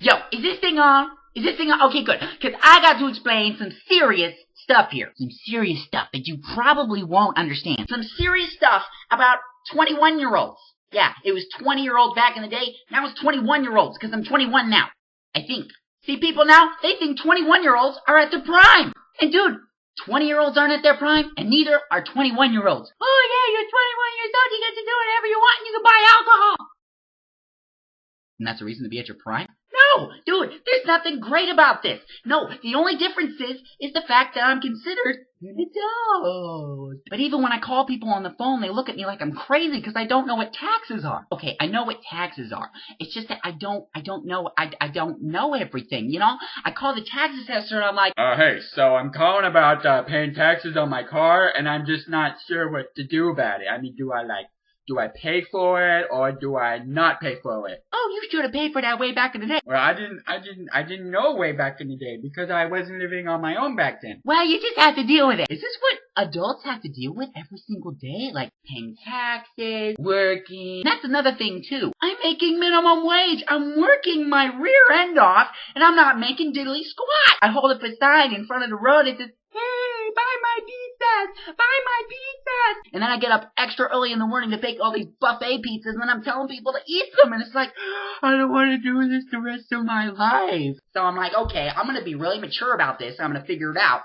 Yo, is this thing on? Is this thing on? Okay, good. Because I got to explain some serious stuff here. Some serious stuff that you probably won't understand. Some serious stuff about 21-year-olds. Yeah, it was 20-year-olds back in the day. Now it's 21-year-olds because I'm 21 now. I think. See, people now, they think 21-year-olds are at their prime. And dude, 20-year-olds aren't at their prime, and neither are 21-year-olds. Oh yeah, you're 21 years old, you get to do whatever you want, and you can buy alcohol. And that's a reason to be at your prime? No, dude, there's nothing great about this. No, the only difference is the fact that I'm considered an adult. But even when I call people on the phone, they look at me like I'm crazy because I don't know what taxes are. Okay, I know what taxes are. It's just that I don't know everything, you know? I call the tax assessor and I'm like, hey, so I'm calling about paying taxes on my car, and I'm just not sure what to do about it. I mean, do I pay for it or do I not pay for it? oh, you should have paid for that way back in the day. Well, I didn't know way back in the day because I wasn't living on my own back then. Well, you just have to deal with it. Is this what adults have to deal with every single day? Like paying taxes, working. That's another thing too. I'm making minimum wage. I'm working my rear end off and I'm not making diddly squat. I hold up a sign in front of the road that says, hey, buy my pizzas, buy my pizzas. And then I get up extra early in the morning to bake all these buffet pizzas, and then I'm telling people to eat them, and it's like, I don't want to do this the rest of my life. So I'm like, okay, I'm going to be really mature about this. I'm going to figure it out.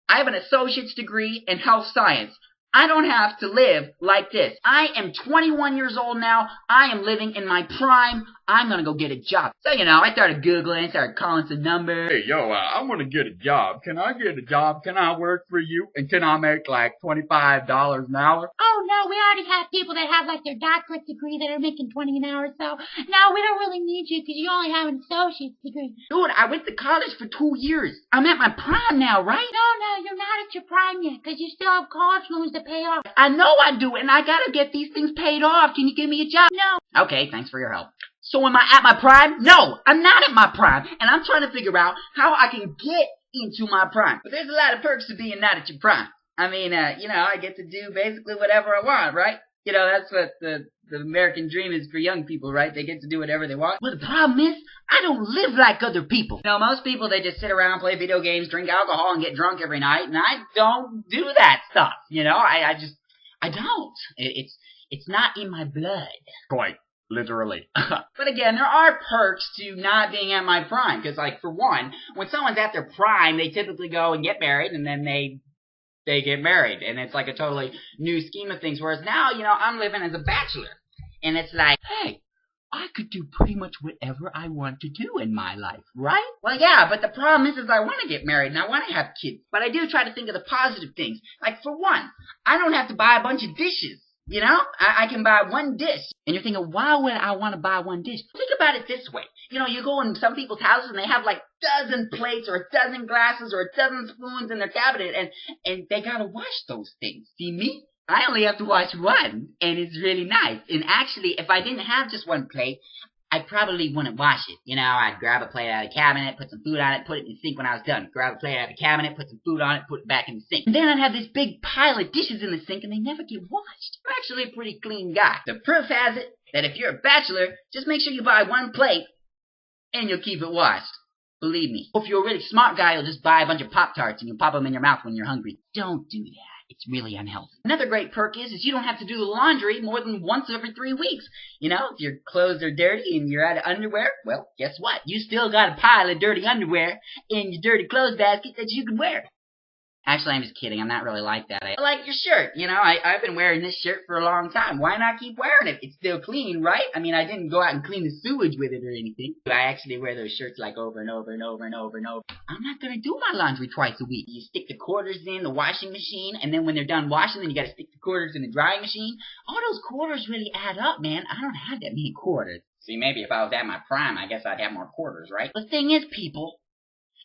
I have an associate's degree in health science. I don't have to live like this. I am 21 years old now. I am living in my prime. I'm gonna go get a job. So, you know, I started Googling, started calling some numbers. Hey, yo, I want to get a job. Can I get a job? Can I work for you? And can I make like $25 an hour? Oh, no, we already have people that have like their doctorate degree that are making 20 an hour, so no, we don't really need you because you only have an associate's degree. Dude, I went to college for 2 years. I'm at my prime now, right? No, you're not at your prime yet because you still have college loans to pay off. I know I do, and I gotta get these things paid off. Can you give me a job? No. Okay, thanks for your help. So am I at my prime? No, I'm not at my prime, and I'm trying to figure out how I can get into my prime. But there's a lot of perks to being not at your prime. I mean, you know, I get to do basically whatever I want, right? You know, that's what the American dream is for young people, right? They get to do whatever they want. Well, the problem is, I don't live like other people. You know, most people, they just sit around, play video games, drink alcohol, and get drunk every night, and I don't do that stuff, you know? I don't. It's not in my blood. Quite literally. But again, there are perks to not being at my prime, because, like, for one, when someone's at their prime, they typically go and get married, and then they get married, and it's like a totally new scheme of things, whereas now, you know, I'm living as a bachelor, and it's like, hey, I could do pretty much whatever I want to do in my life, right? Well, yeah, but the problem is I want to get married, and I want to have kids, but I do try to think of the positive things. Like, for one, I don't have to buy a bunch of dishes. You know, I can buy one dish. And you're thinking, why would I want to buy one dish? Think about it this way. You know, you go in some people's houses and they have like a dozen plates or a dozen glasses or a dozen spoons in their cabinet, and they gotta wash those things. See me? I only have to wash one, and it's really nice. And actually, if I didn't have just one plate, I probably wouldn't wash it. You know, I'd grab a plate out of the cabinet, put some food on it, put it in the sink when I was done. Grab a plate out of the cabinet, put some food on it, put it back in the sink. And then I'd have this big pile of dishes in the sink and they never get washed. I'm actually a pretty clean guy. The proof has it that if you're a bachelor, just make sure you buy one plate and you'll keep it washed. Believe me. If you're a really smart guy, you'll just buy a bunch of Pop-Tarts and you'll pop them in your mouth when you're hungry. Don't do that. It's really unhealthy. Another great perk is you don't have to do the laundry more than once every 3 weeks. You know, if your clothes are dirty and you're out of underwear, well, guess what? You still got a pile of dirty underwear in your dirty clothes basket that you can wear. Actually, I'm just kidding. I'm not really like that. I like your shirt. You know, I've been wearing this shirt for a long time. Why not keep wearing it? It's still clean, right? I mean, I didn't go out and clean the sewage with it or anything. I actually wear those shirts like over and over and over and over and over. I'm not going to do my laundry twice a week. You stick the quarters in the washing machine, and then when they're done washing, then you got to stick the quarters in the drying machine. All those quarters really add up, man. I don't have that many quarters. See, maybe if I was at my prime, I guess I'd have more quarters, right? The thing is, people,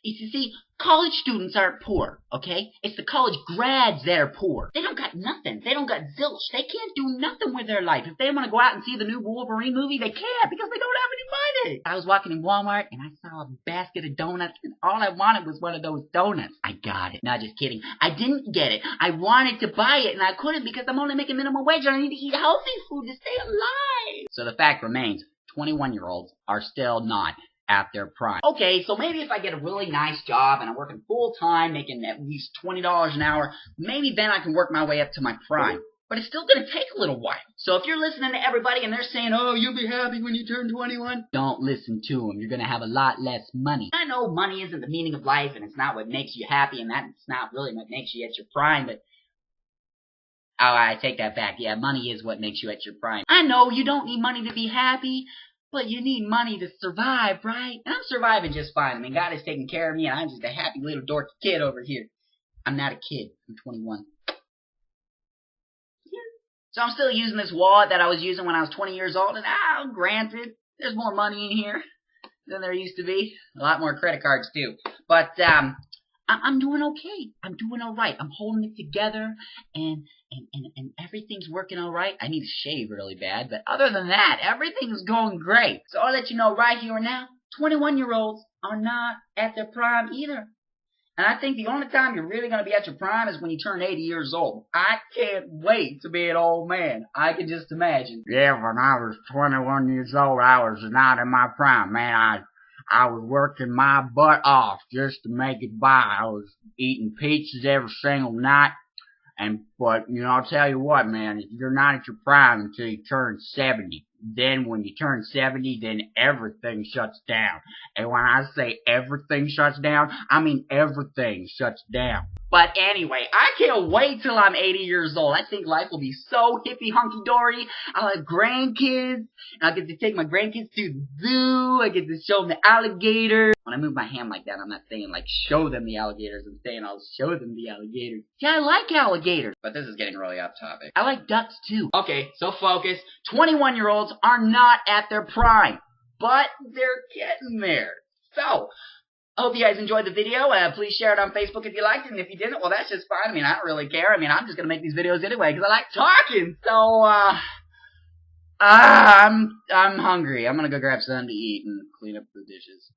you see, college students aren't poor, okay? It's the college grads that are poor. They don't got nothing. They don't got zilch. They can't do nothing with their life. If they want to go out and see the new Wolverine movie, they can't because they don't have any money. I was walking in Walmart and I saw a basket of donuts and all I wanted was one of those donuts. I got it. Not just kidding. I didn't get it. I wanted to buy it and I couldn't because I'm only making minimum wage and I need to eat healthy food to stay alive. So the fact remains, 21-year-olds are still not at their prime. Okay, so maybe if I get a really nice job and I'm working full-time, making at least $20 an hour, maybe then I can work my way up to my prime. But it's still going to take a little while. So if you're listening to everybody and they're saying, oh, you'll be happy when you turn 21, don't listen to them. You're going to have a lot less money. I know money isn't the meaning of life and it's not what makes you happy and that's not really what makes you at your prime, but oh, I take that back. Yeah, money is what makes you at your prime. I know you don't need money to be happy, but you need money to survive, right? And I'm surviving just fine. I mean, God is taking care of me and I'm just a happy little dorky kid over here. I'm not a kid. I'm 21. So I'm still using this wallet that I was using when I was 20 years old, and granted, there's more money in here than there used to be. A lot more credit cards, too. But, I'm doing okay. I'm doing alright. I'm holding it together, and everything's working alright. I need to shave really bad, but other than that, everything's going great. So I'll let you know right here and now, 21-year-olds are not at their prime either. And I think the only time you're really going to be at your prime is when you turn 80 years old. I can't wait to be an old man. I can just imagine. Yeah, when I was 21 years old, I was not in my prime, man. I was working my butt off just to make it by. I was eating pizzas every single night. But, you know, I'll tell you what, man, you're not at your prime until you turn 70. Then when you turn 70, then everything shuts down. And when I say everything shuts down, I mean everything shuts down. But anyway, I can't wait till I'm 80 years old. I think life will be so hippie hunky-dory. I'll have grandkids, and I'll get to take my grandkids to the zoo. I get to show them the alligators. When I move my hand like that, I'm not saying like show them the alligators. I'm saying I'll show them the alligators. Yeah, I like alligators. But this is getting really off topic. I like ducks too. Okay, so focus. 21-year-olds are not at their prime, but they're getting there. So, I hope you guys enjoyed the video. Please share it on Facebook if you liked it, and if you didn't, well, that's just fine. I mean, I don't really care. I mean, I'm just gonna make these videos anyway because I like talking. So, I'm hungry. I'm gonna go grab something to eat and clean up the dishes.